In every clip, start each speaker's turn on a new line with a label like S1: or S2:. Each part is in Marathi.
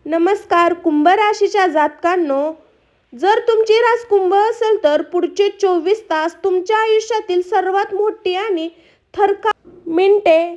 S1: नमस्कार कुंभ राशीच्या जातकांनो, जर तुमची रास कुंभ असेल तर पुढचे 24 तास तुमच्या आयुष्यातील सर्वात मोठी आणि थरकाप मिनिटे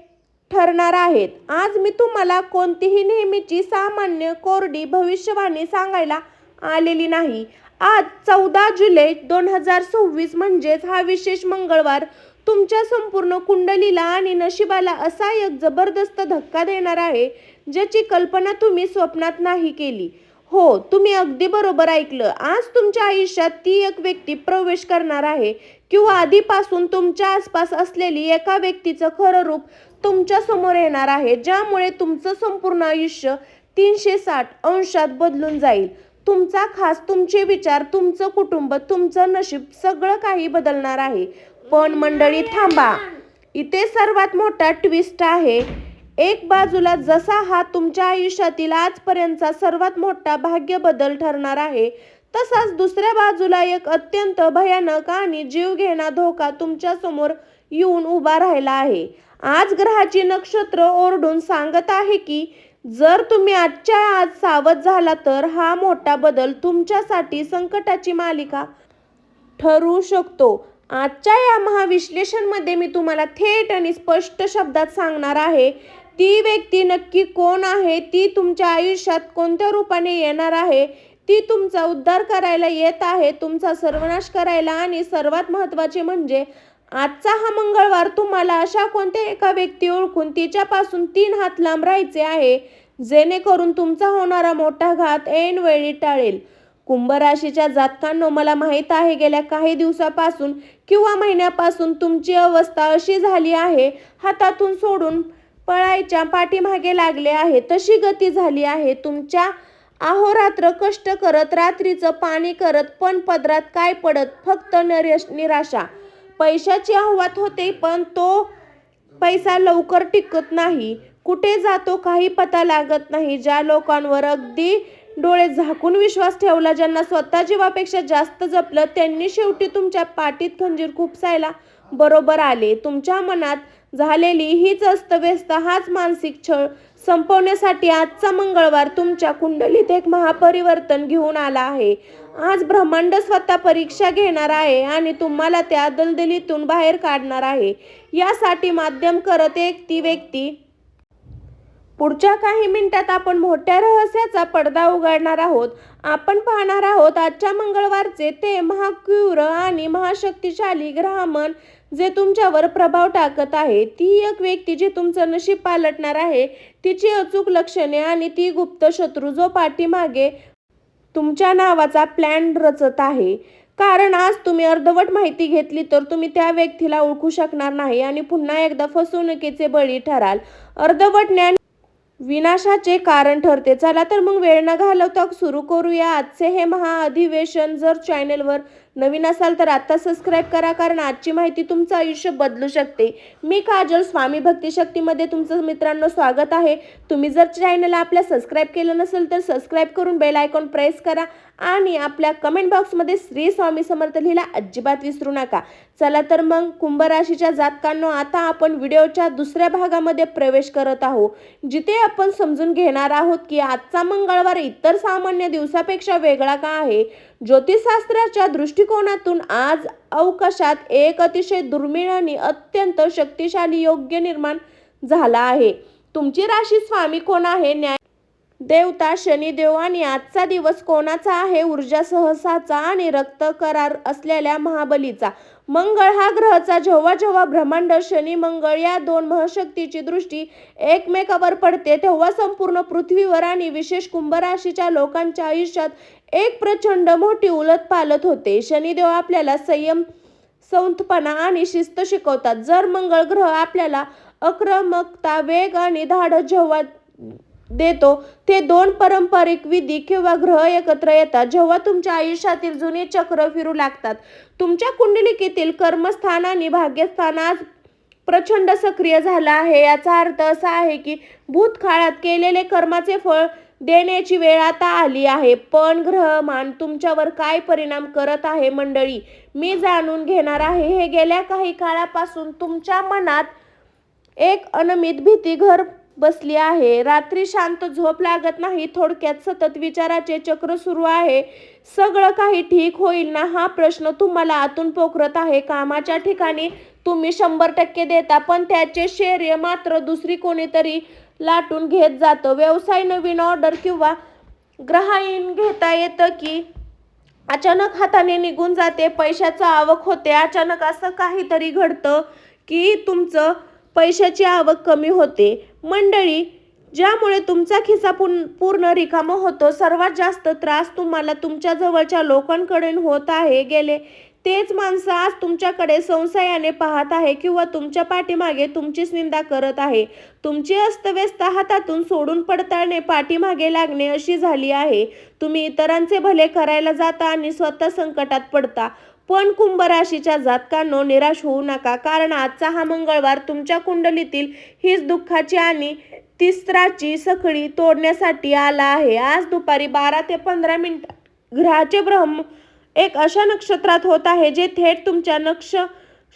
S1: ठरणार आहेत. आज मी तुम्हाला कोणतीही नेहमीची सामान्य कोरडी भविष्यवाणी सांगायला आलेली नाही. आज 14 जुलै 2026 म्हणजेच हा विशेष मंगळवार तुमच्या संपूर्ण कुंडलीला आणि नशिबाला असा एक जबरदस्त धक्का देणार आहे ज्याची कल्पना तुम्ही स्वप्नात नाही केली. हो, तुम्ही अगदी बरोबर ऐकलं. आज तुमच्या आयुष्यात ती एक व्यक्ती प्रवेश करणार आहे किंवा आधीपासून तुमच्या आसपास असलेली एका व्यक्तीचं खरं रूप तुमच्या समोर येणार आहे, ज्यामुळे तुमचं संपूर्ण आयुष्य 360 अंशात बदलून जाईल. तुमचा खास, तुमचे विचार, तुमचं कुटुंब, तुमचं नशीब सगळं काही बदलणार आहे. पण मंडळी थांबा, इथे सर्वात मोठा ट्विस्ट आहे. एक बाजूला जसा हा तुमच्या आयुष्यातील आजपर्यंतचा सर्वात मोठा भाग्य बदल ठरणार आहे, तसाच दुसऱ्या बाजूला एक अत्यंत भयानक आणि जीवघेणा धोका तुमच्या समोर येऊन उभा राहिला आहे. आज ग्रहाची नक्षत्र ओरडून सांगत आहे की जर तुम्ही आजच्या आज सावध झाला तर हा मोठा बदल तुमच्यासाठी संकटाची मालिका ठरू शकतो. आजच्या या महाविश्लेषणमध्ये मी तुम्हाला थेट आणि स्पष्ट शब्दात सांगणार आहे ती व्यक्ती नक्की कोण आहे, ती तुमच्या आयुष्यात कोणत्या रूपाने येणार आहे, ती तुमचा उद्धार करायला येत आहे, तुमचा सर्वनाश करायला. आणि सर्वात महत्त्वाचे म्हणजे आजचा हा मंगळवार तुम्हाला अशा कोणत्या एका व्यक्ती ओळखून तिच्यापासून 3 हात लांब राहायचे आहे, जेणेकरून तुमचा होणारा मोठा घात ऐनवेळी टाळेल. कुंभ राशीच्या जातकांनो, मला माहीत आहे गेल्या काही दिवसापासून किंवा महिन्यापासून तुमची अवस्था अशी झाली आहे, हातातून सोडून पळायच्या पाठीमागे लागले आहे तशी गती झाली आहे. तुमच्या अहोरात्र कष्ट करत, रात्रीचं पाणी करत, पण पदरात काय पडत, फक्त निराशा. पैशाची आव्हात होते, पण तो पैसा लवकर टिकत नाही. कुठे जातो काही पता लागत नाही. ज्या लोकांवर अगदी डोळे झाकून विश्वास ठेवला, ज्यांना स्वतः जीवापेक्षा जास्त जपलं, त्यांनी शेवटी तुमच्या पाठीत खंजीर खुपसायला बरोबर आले. तुमच्या मनात झालेली हीच अस्तव्यस्त, हाच मानसिक छळ संपवण्यासाठी आजचा मंगळवार तुमच्या कुंडलीत एक महापरिवर्तन घेऊन आला आहे. आज ब्रह्मांड स्वतः परीक्षा घेणार आहे आणि तुम्हाला त्या दलदलीतून बाहेर काढणार आहे. यासाठी माध्यम करत एक ती व्यक्ती. पुढच्या काही मिनिटात आपण मोठ्या रहस्याचा पडदा उघडणार आहोत. आपण पाहणार आहोत आजच्या मंगळवारचे ते महाक्रूर आणि महाशक्तिशाली ग्रहमान जे तुमच्यावर प्रभाव टाकत आहे. ती एक व्यक्ती जी तुमचं नशीब पालटणार आहे, तिची अचूक लक्षणे आणि ती गुप्त शत्रू जो पाठीमागे तुमच्या नावाचा प्लॅन रचत आहे. कारण आज तुम्ही अर्धवट माहिती घेतली तर तुम्ही त्या व्यक्तीला ओळखू शकणार नाही आणि पुन्हा एकदा फसवणुकीचे बळी ठराल. अर्धवट ज्ञान विनाशाचे कारण ठरते. चला तर मग वेळ न घालवता सुरू करूया आजचे हे महाअधिवेशन. जर चॅनलवर नवीन असाल तर आता सबस्क्राईब करा, कारण आजची माहिती तुमचं आयुष्य बदलू शकते. मी काजल, स्वामी भक्ती शक्तीमध्ये तुमचं मित्रांनो स्वागत आहे. तुम्ही जर चॅनलला आपल्या सबस्क्राईब केलं नसेल तर सबस्क्राईब करून बेल आयकॉन प्रेस करा आणि आपल्या कमेंट बॉक्समध्ये श्री स्वामी समर्थ लिहायला अजिबात विसरू नका. चला तर मग कुंभ राशीच्या जातकांनो, आता आपण व्हिडिओच्या दुसऱ्या भागामध्ये प्रवेश करत आहोत, जिथे आपण समजून घेणार आहोत की आजचा मंगळवार इतर सामान्य दिवसापेक्षा वेगळा का आहे. ज्योतिषशास्त्राच्या दृष्टिकोनातून आज अवकाशात एक अतिशय दुर्मिळ आणि अत्यंत शक्तिशाली योग्य निर्माण झाला आहे. तुमची राशी स्वामी कोण आहे? न्याय देवता शनिदेव. आणि आजचा दिवस कोणाचा आहे? ऊर्जा सहसाचा आणि रक्त करार असलेल्या महाबलीचा. मंगळ हा ग्रहचा जेव्हा जेव्हा ब्रह्मांड, शनी मंगळ या 2 महशक्तीची दृष्टी एकमेकावर पडते, तेव्हा संपूर्ण पृथ्वीवर आणि विशेष कुंभ राशीच्या लोकांच्या आयुष्यात एक प्रचंड मोठी उलटपालट होते. शनिदेव आपल्याला संयम, संथपणा आणि शिस्त शिकवतात. जर मंगळ ग्रह आपल्याला आक्रमकता, वेग आणि धाडस जेव्हा देतो, ते 2 पारंपरिक विधी किंवा ग्रह एकत्र येतात जेव्हा तुमच्या आयुष्यातील जुने चक्र फिरू लागतात. तुमच्या कुंडलिकेतील कर्मस्थान आणि भाग्यस्थान आज प्रचंड सक्रिय झालं आहे. याचा अर्थ असा आहे की भूतकाळात केलेले कर्माचे फळ देण्याची वेळ आता आली आहे. पण ग्रहमान तुमच्यावर काय परिणाम करत आहे मंडळी, मी जाणून घेणार आहे. हे गेल्या काही काळापासून तुमच्या मनात एक अनमित भीती घर बसली आहे. रात्री शांत झोप लागत नाही. थोडक्यात सतत विचाराचे चक्र सुरू आहे. सगळं काही ठीक होईल ना, हा प्रश्न तुम्हाला आतून पोखरत आहे. कामाच्या ठिकाणी तुम्ही 100% देता, पण त्याचे श्रेय मात्र दुसरी कोणीतरी लाटून घेत जातं. व्यवसाय, नवीन ऑर्डर किंवा ग्राहक घेता येतं की अचानक हाताने निघून जाते. पैशाचं आवक होते. अचानक असं काहीतरी घडतं की तुमचं पैशाची आवक कमी होते. मंडळी, ज्यामुळे तुमचा खिसा पूर्ण रिकामा होतो. सर्वात जास्त त्रास तुम्हाला तुमच्या जवळच्या लोकांकडून होत आहे. गेले तेच माणसं आज तुमच्याकडे संशयाने पाहत आहे किंवा तुमच्या पाठीमागे तुमचीच निंदा करत आहे. तुमची अस्तव्यस्त हातातून सोडून पडताळणे, पाठीमागे लागणे अशी झाली आहे. तुम्ही इतरांचे भले करायला जाता आणि स्वतः संकटात पडता. पण कुंभ राशीच्या जातकांनो, निराश होऊ नका, कारण आजचा हा मंगळवार तुमच्या कुंडलीतील हीच दुःखाची आणि तिस्त्राची सखळी तोडण्यासाठी आला आहे. आज दुपारी 12 ते 15 मिनिटात ग्रहाचे भ्रमण एक अशा नक्षत्रात होत आहे जे थेट तुमच्या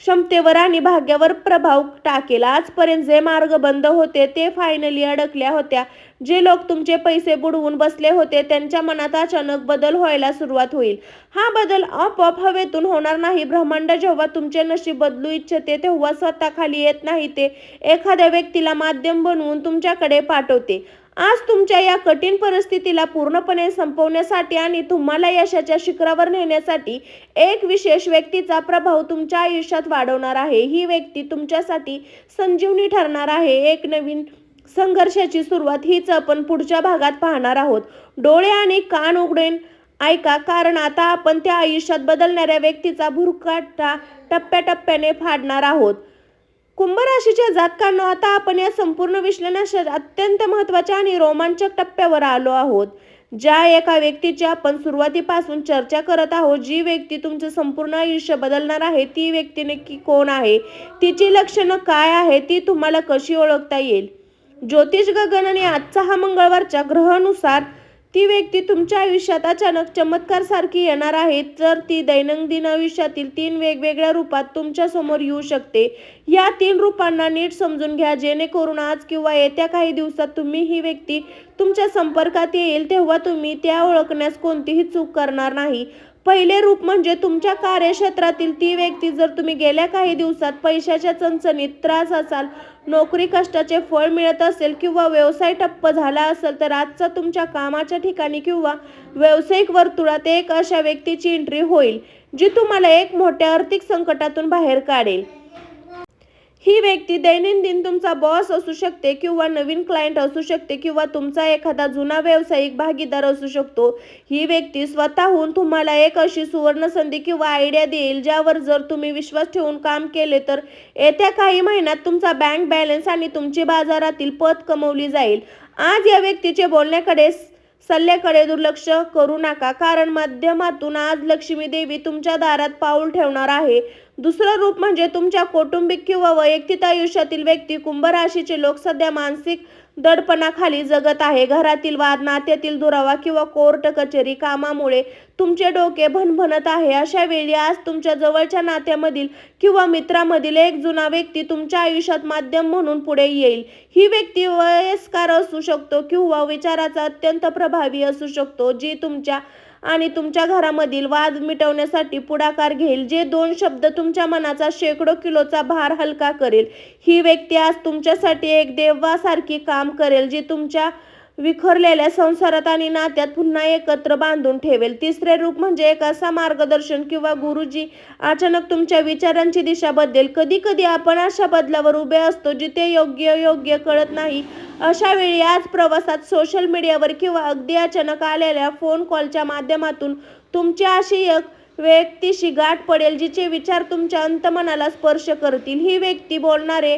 S1: क्षमतेवर आणि भाग्यावर प्रभाव टाकेल. आजपर्यंत जे मार्ग बंद होते ते फायनली अडकल्या होत्या. जे लोक तुमचे पैसे बुडवून बसले होते त्यांच्या मनात अचानक बदल व्हायला सुरुवात होईल. हा बदल आपोआप हवेतून होणार नाही. ब्रह्मांड जेव्हा तुमचे नशीब बदलू इच्छिते तेव्हा स्वतः खाली येत नाही, ते एखाद्या व्यक्तीला माध्यम बनवून तुमच्याकडे पाठवते. आज तुमच्या या कठीण परिस्थितीला पूर्णपणे संपवण्यासाठी आणि तुम्हाला यशाच्या शिखरावर नेण्यासाठी एक विशेष व्यक्तीचा प्रभाव तुमच्या आयुष्यात वाढवणार आहे. ही व्यक्ती तुमच्यासाठी संजीवनी ठरणार आहे. एक नवीन संघर्षाची सुरुवात, हीच आपण पुढच्या भागात पाहणार आहोत. डोळे आणि कान उघडून ऐका, कारण आता आपण त्या आयुष्यात बदलणाऱ्या व्यक्तीचा भुरकाटा टप्प्याटप्प्याने फाडणार आहोत. कुंभ राशीच्या जातकांनो, आता आपण या संपूर्ण विश्लेषणाच्या अत्यंत महत्त्वाच्या आणि रोमांचक टप्प्यावर आलो आहोत. ज्या एका व्यक्तीची आपण सुरुवातीपासून चर्चा करत आहोत, जी व्यक्ती तुमचं संपूर्ण आयुष्य बदलणार आहे, ती व्यक्ती नक्की कोण आहे, तिची लक्षणं काय आहे, ती तुम्हाला कशी ओळखता येईल. ज्योतिष गगन आणि आजचा हा मंगळवारच्या ग्रहानुसार ती व्यक्ती तुमच्या आयुष्यात अचानक चमत्कार सारखी येणार आहे. तर ती दैनंदिन आयुष्यातील 3 वेगवेगळ्या रूपात तुमच्या समोर येऊ शकते. या 3 रूपांना नीट समजून घ्या, जेणेकरून आज किंवा येत्या काही दिवसात तुम्ही ही व्यक्ती तुमच्या संपर्कात येईल तेव्हा तुम्ही त्या ओळखण्यास कोणतीही चूक करणार नाही. पहिले रूप म्हणजे तुमच्या कार्यक्षेत्रातील ती व्यक्ती. जर तुम्ही गेल्या काही दिवसात पैशाच्या चणचणीत त्रास असाल, नोकरी कष्टाचे फळ मिळत असेल किंवा व्यवसाय ठप्प झाला असेल, तर आजचा तुमच्या कामाच्या ठिकाणी किंवा व्यावसायिक वर्तुळात एक अशा व्यक्तीची एंट्री होईल जी तुम्हाला एक मोठ्या आर्थिक संकटातून बाहेर काढेल. ही व्यक्ती दैनंदिन तुमचा बॉस असू शकते किंवा नवीन क्लायंट असू शकते किंवा तुमचा एखादा जुना व्यावसायिक भागीदार असू शकतो. ही व्यक्ती स्वतःहून तुम्हाला एक अशी सुवर्ण संधी किंवा आयडिया देईल ज्यावर जर तुम्ही विश्वास ठेवून काम केले तर येत्या काही महिन्यात तुमचा बँक बॅलन्स आणि तुमची बाजारातील पत कमवली जाईल. आज या व्यक्तीचे बोलण्याकडे सल्ल्याकडे दुर्लक्ष करू नका, कारण माध्यमातून आज लक्ष्मी देवी तुमच्या दारात पाऊल ठेवणार आहे. दुसरं रूप म्हणजे तुमच्या कौटुंबिक किंवा वैयक्तिक आयुष्यातील व्यक्ती. कुंभ राशीचे लोक सध्या मानसिक दडपणाखाली जगत आहे. घरातील वाद, नात्यातील दुरावा किंवा कोर्ट कचेरी कामामुळे तुमचे डोके भणभणत आहे. अशा वेळी आज तुमच्या जवळच्या नात्यामधील किंवा मित्रामधील एक जुना व्यक्ती तुमच्या आयुष्यात माध्यम म्हणून पुढे येईल. ही व्यक्ती वयस्कर असू शकतो किंवा विचाराचा अत्यंत प्रभावी असू शकतो, जी तुमच्या आणि तुमच्या घरामधील वाद मिटवण्यासाठी पुढाकार घेईल. जे 2 शब्द तुमच्या मनाचा शेकडो किलोचा भार हलका करेल. ही व्यक्ती आज तुमच्यासाठी एक देवासारखी काम करेल, जी तुमच्या विखरलेल्या संसारात आणि नात्यात पुन्हा एकत्र बांधून ठेवेल. तिसरे रूप म्हणजे एक असा मार्गदर्शन किंवा गुरुजी अचानक तुमच्या विचारांची दिशा बदलेल. कधी कधी आपण अशा बदलावर उभे असतो जिथे योग्य कळत नाही. अशा वेळी आज प्रवासात, सोशल मीडियावर किंवा अगदी अचानक आलेल्या फोन कॉलच्या माध्यमातून तुमची अशी एक व्यक्तीशी गाठ पडेल जिचे विचार तुमच्या अंतमनाला स्पर्श करतील. ही व्यक्ती बोलणारे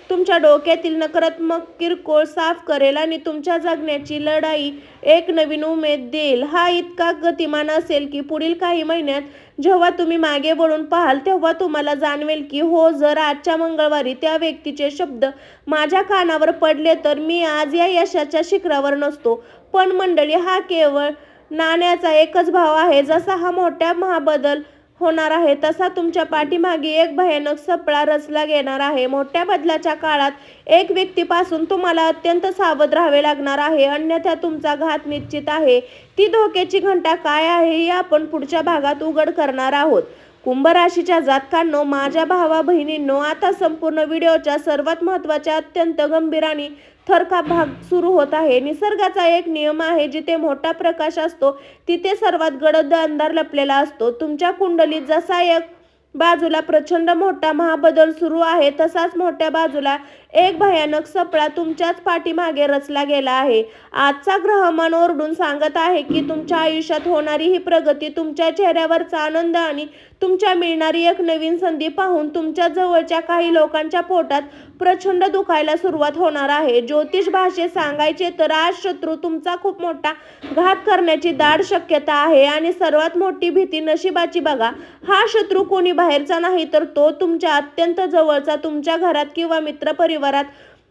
S1: तुमच्या डोक्यातील नकारात्मक किरकोळ साफ करेल आणि तुमच्या जगण्याची लढाई एक नवीन उमेद देईल. हा इतका गतिमान असेल की पुढील काही महिन्यात जेव्हा तुम्ही मागे वळून पाहाल तेव्हा तुम्हाला जाणवेल की हो, जर आजच्या मंगळवारी त्या व्यक्तीचे शब्द माझ्या कानावर पडले तर मी आज या यशाच्या शिखरावर नसतो. पण मंडळी, हा केवळ नाण्याचा एकच भाव आहे. जसा हा मोठा महाबदल होणार आहे, तसा तुमच्या पाठीमागे एक भयानक सपळा रचला गेणार आहे. मोठ्या बदलाच्या काळात एक व्यक्तीपासून तुम्हाला अत्यंत सावध राहावे लागणार आहे, अन्यथा तुमचा घात निश्चित आहे. ती धोक्याची घंटा काय आहे हे आपण पुढच्या भागात उघड करणार आहोत. कुंभ राशीच्या जातकांनो, माझ्या भावा बहिणींनो, आता संपूर्ण व्हिडिओच्या सर्वात महत्त्वाच्या, अत्यंत गंभीर आणि थरकाप भाग सुरू होत आहे. निसर्गाचा एक नियम आहे, जिथे मोठा प्रकाश असतो तिथे सर्वात गडद अंधार लपलेला असतो. तुमच्या कुंडलीत जसा एक बाजूला प्रचंड मोठा महाबदल सुरू आहे, तसाच मोठ्या बाजूला एक भयानक सपळा तुमच्याच पाठीमागे रचला गेला आहे. आजचा ग्रहमान ओरडून सांगत आहे की तुमच्या आयुष्यात होणारी ही प्रगती, तुमच्या चेहऱ्यावरचा आनंद आणि तुमच्या मिळणारी एक नवीन संधी पाहून तुमच्या जवळच्या काही लोकांच्या पोटात प्रचंड दुखायला सुरुवात होणार आहे. ज्योतिष भाषेत सांगायचे तर आज शत्रू तुमचा खूप मोठा घात करण्याची दाट शक्यता आहे. आणि सर्वात मोठी भीती नशिबाची बघा, हा शत्रू कोणी बाहेरचा नाही, तर तो तुमच्या अत्यंत जवळचा, तुमच्या घरात किंवा मित्रपरिवारात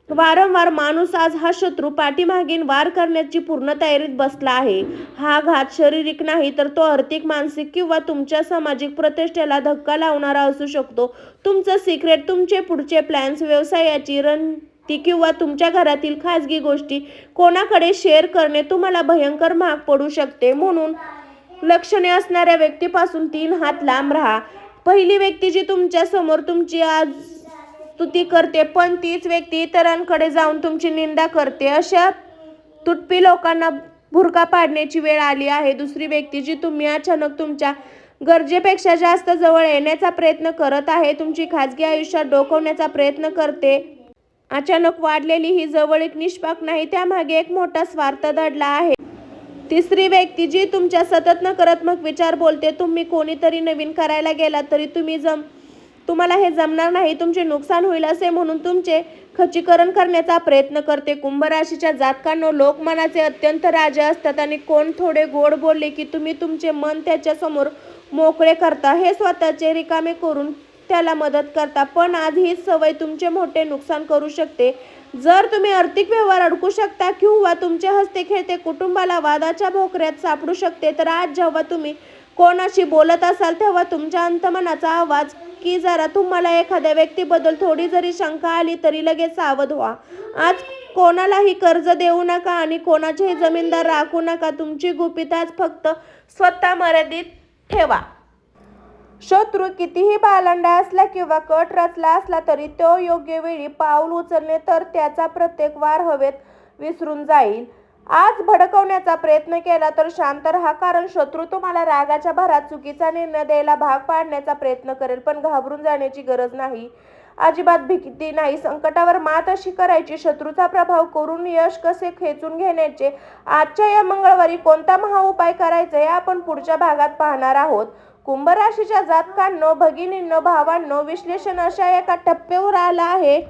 S1: वारंवार माणूस. आज हा शत्रू पाठीमागील वार करण्याची पूर्ण तयारीत बसला आहे. हा घात शारीरिक नाही, तर तो आर्थिक, मानसिक किंवा तुमच्या सामाजिक प्रतिष्ठेला धक्का लावणारा असू शकतो. तुमचं सिक्रेट, तुमचे पुढचे प्लॅन्स, व्यवसायाची रणनीती किंवा तुमच्या घरातील खाजगी गोष्टी कोणाकडे शेअर करणे तुम्हाला भयंकर महाग पडू शकते. म्हणून लक्षणे असणाऱ्या व्यक्तीपासून 3 हात लांब राहा. पहिली व्यक्ती जी तुमच्या समोर तुमची आज स्तुती करते, पण तीच व्यक्ती इतरांकडे जाऊन तुमची निंदा करते, अशा तुटपी लोकांना भुरका पाडण्याची वेळ आली आहे. दुसरी व्यक्ती जी तुम्ही अचानक तुमच्या गरजेपेक्षा जास्त जवळ येण्याचा प्रयत्न करत आहे, तुमची खाजगी आयुष्यात डोकवण्याचा प्रयत्न करते. अचानक वाढलेली ही जवळीक निष्पाप नाही, त्यामागे एक मोठा स्वार्थ दडला आहे. तिसरी व्यक्ती जी तुमच्या सतत नकारात्मक विचार बोलते, तुम्ही कोणीतरी नवीन करायला गेला तरी तुम्हाला हे जमणार नाही, तुमचे नुकसान होईल असे म्हणून तुमचे खच्चीकरण करण्याचा प्रयत्न करते. कुंभ राशीच्या जातकांनो, लोक मनाचे अत्यंत राजे असतात आणि कोण थोडे गोड बोलले की तुम्ही तुमचे मन त्याच्या समोर मोकळे करता. हे स्वतःचे रिकामे करून त्याला मदत करता, पण आज ही सवय तुमचे मोठे नुकसान करू शकते. जर तुम्ही आर्थिक व्यवहार अडकू शकता किंवा तुमचे हसते खेळते कुटुंबाला वादाच्या भोकऱ्यात सापडू शकते, तर आज जेव्हा तुम्ही कोणाशी बोलत असाल तेव्हा तुमच्या अंतमनाचा आवाज की जरा तुम्हाला एखाद्या व्यक्तीबद्दल थोडी जरी शंका आली तरी लगेच सावध व्हा. आज कोणालाही कर्ज देऊ नका आणि कोणाचेही जमीनदार राखू नका. तुमची गुपित आज फक्त स्वतः मर्यादित ठेवा. शत्रू कितीही बालंडा असला किंवा कट रचला असला तरी तो योग्य वेळी पाऊल उचलणे तर त्याचा प्रत्येक वार हवेत विसरून जाईल. आज भडकवण्याचा प्रयत्न केला तर शांत राहा, कारण शत्रू तुम्हाला रागाच्या भरात चुकीचा निर्णय द्यायला भाग पाडण्याचा प्रयत्न करेल. पण घाबरून जाण्याची गरज नाही, अजिबात भीती नाही. संकटावर मात अशी करायची, शत्रूचा प्रभाव करून यश कसे खेचून घेण्याचे, आजच्या या मंगळवारी कोणता महाउपाय करायचा हे आपण पुढच्या भागात पाहणार आहोत. कुंभ राशीच्या जातकांनो, भगिनींनो, भावांनो, विश्लेषण अशा एका टप्प्यावर आला आहे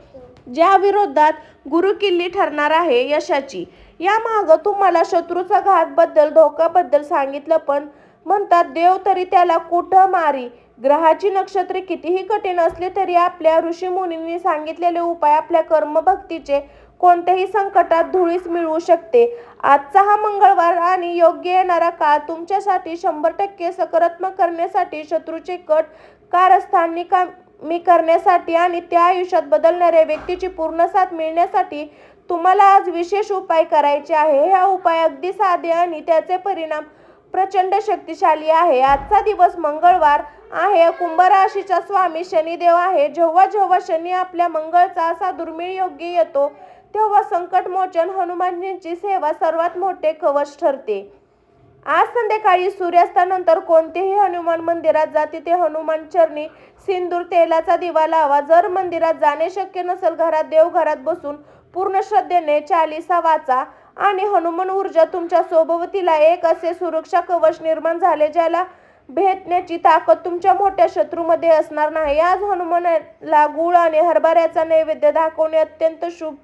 S1: ज्या विरोधात गुरुकिल्ली ठरणार आहे यशाची. या माग तुम्हाला शत्रूचा घातबद्दल, धोक्याबद्दल सांगितलं, पण म्हणतात देव तरी त्याला कुठं मारी. ग्रहाची नक्षत्रे कितीही कठीण असली तरी आपल्या ऋषीमुनींनी सांगितलेले उपाय आपल्या कर्मभक्तीचे कोणत्याही संकटात धुळीस मिळवू शकते. आजचा हा मंगळवार आणि योग्य येणारा काळ तुमच्यासाठी 100% सकारात्मक करण्यासाठी, शत्रूचे कट कारस्थान निकामी करण्यासाठी आणि त्या आयुष्यात बदलणाऱ्या व्यक्तीची पूर्ण साथ मिळण्यासाठी तुम्हाला आज विशेष उपाय करायचे आहे. हा उपाय अगदी साधे आणि त्याचे परिणाम प्रचंड शक्तिशाली आहे. आजचा दिवस मंगळवार आहे. कुंभ राशीचा स्वामी शनिदेव आहे. जेव्हा जेव्हा शनी आपल्या मंगळचा असा दुर्मिळ योग्य येतो तेव्हा संकटमोचन हनुमानजींची सेवा सर्वात मोठे कवच ठरते. आज संध्याकाळी सूर्यास्तानंतर कोणतेही हनुमान मंदिरात जा, तिथे हनुमान चरणी सिंदूर तेलाचा दिवा लावा. जर मंदिरात जाणे शक्य नसेल, घरात देवघरात बसून पूर्ण श्रद्धेने चालीसा वाचा आणि हनुमान ऊर्जा तुमच्या सोबतीला एक असे सुरक्षा कवच निर्माण झाले ज्याला भेटण्याची ताकद तुमच्या मोठ्या शत्रूमध्ये असणार नाही. आज हनुमानाला गुळ आणि हरभऱ्याचा नैवेद्य दाखवणे अत्यंत शुभ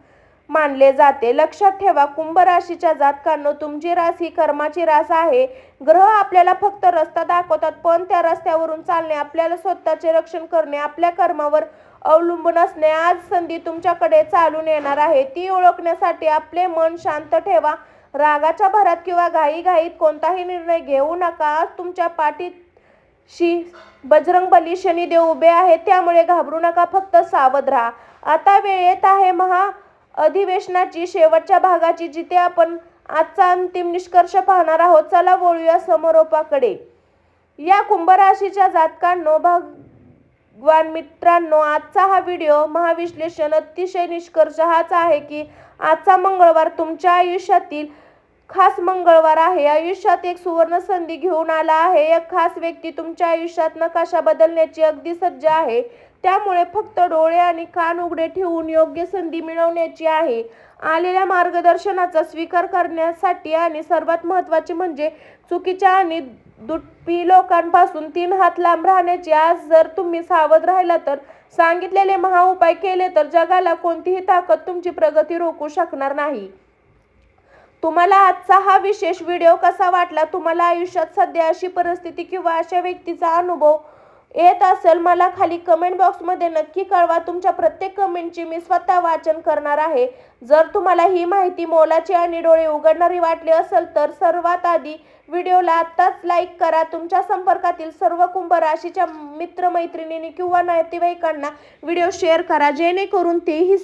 S1: मानले जाते. लक्षात ठेवा, कुंभ राशीच्या जातकांनो, तुमची रास ही कर्माची रास आहे. ग्रह आपल्याला फक्त रस्ता दाखवतात, पण त्या रस्त्यावरून चालणे, आपल्याला स्वतःचे रक्षण करणे, आपल्या कर्मावर अवलंबून असणे. आज संधी तुमच्याकडे चालून येणार आहे. ती ओळखण्यासाठी आपले मन शांत ठेवा. रागाच्या भरात किंवा घाईघाईत कोणताही निर्णय घेऊ नका. आज तुमच्या पाठीत बजरंगबली शनिदेव उभे आहेत, त्यामुळे घाबरू नका, फक्त सावध राहा. आता वेळ येत आहे महा अधिवेशनाची शेवटच्या भागाची, जिथे आपण आजचा अंतिम निष्कर्ष पाहणार आहोत. चला वळूया समारोपाकडे. या कुंभ राशीच्या जातकांनो, भगवान मित्रांनो, आजचा हा व्हिडिओ महाविश्लेषण अतिशय निष्कर्ष हाच आहे की आजचा मंगळवार तुमच्या आयुष्यातील खास मंगळवार आहे. आयुष्यात एक सुवर्ण संधी घेऊन आला आहे. एक खास व्यक्ती तुमच्या आयुष्यात नकाशा बदलण्याची अगदी सज्ज आहे. त्यामुळे फक्त डोळे आणि कान उघडे ठेवून योग्य संधी मिळवण्याची आहे. आलेल्या मार्गदर्शनाचा स्वीकार करण्यासाठी आणि सर्वात महत्त्वाचे म्हणजे चुकीच्या आणि दुटपी लोकांपासून 3 हात लांब राहण्याची. आज जर तुम्ही सावध राहिला तर सांगितलेले महाउपाय केले तर जगाला कोणतीही ताकद तुमची प्रगती रोखू शकणार नाही. तुम्हाला आजचा हा विशेष व्हिडिओ कसा वाटला? तुम्हाला आयुष्यात सध्या अशी परिस्थिती किंवा अशा व्यक्तीचा अनुभव येत असेल, मला खाली कमेंट बॉक्समध्ये नक्की कळवा. तुमच्या प्रत्येक कमेंटची मी स्वतः वाचन करणार आहे. जर तुम्हाला ही माहिती मोलाची आणि डोळे उघडणारी वाटली असेल तर सर्वात आधी व्हिडिओला आत्ताच लाईक करा. तुमच्या संपर्कातील सर्व कुंभ राशीच्या मित्रमैत्रिणींनी किंवा नातेवाईकांना व्हिडिओ शेअर करा, जेणेकरून तेही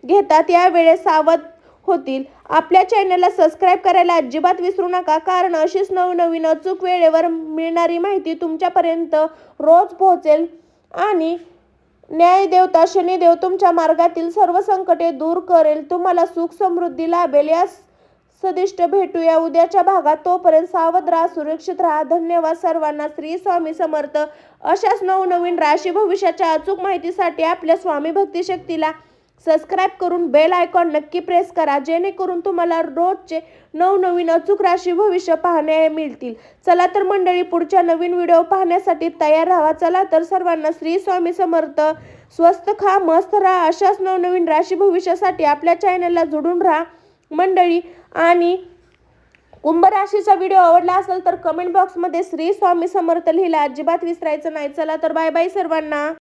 S1: घेतात यावेळेस सावध होतील. आपल्या चॅनलला सबस्क्राईब करायला अजिबात विसरू नका, कारण अशीच नवनवीन अचूक वेळेवर मिळणारी माहिती तुमच्यापर्यंत रोज पोहोचेल आणि न्यायदेवता शनिदेव तुमच्या मार्गातील सर्व संकटे दूर करेल. तुम्हाला सुख समृद्धी लाभेल. या सदिष्ट भेटूया उद्याच्या भागात. तोपर्यंत सावध राहा, सुरक्षित राहा. धन्यवाद सर्वांना. श्री स्वामी समर्थ. अशाच नवनवीन राशी भविष्याच्या अचूक माहितीसाठी आपल्या स्वामी भक्ती शक्तीला सबस्क्राईब करून बेल आयकॉन नक्की प्रेस करा, जेणेकरून तुम्हाला रोजचे नवनवीन अचूक राशी भविष्य पाहण्यास मिळतील. चला तर मंडळी, पुढच्या नवीन व्हिडिओ पाहण्यासाठी तयार राहा. चला तर सर्वांना श्री स्वामी समर्थ. स्वस्त खा, मस्त राहा. अशाच नवनवीन राशी भविष्यासाठी आपल्या चॅनलला जोडून राहा मंडळी. आणि कुंभ राशीचा व्हिडिओ आवडला असेल तर कमेंट बॉक्समध्ये श्री स्वामी समर्थ लिहिला अजिबात विसरायचं नाही. चला तर बाय बाय सर्वांना.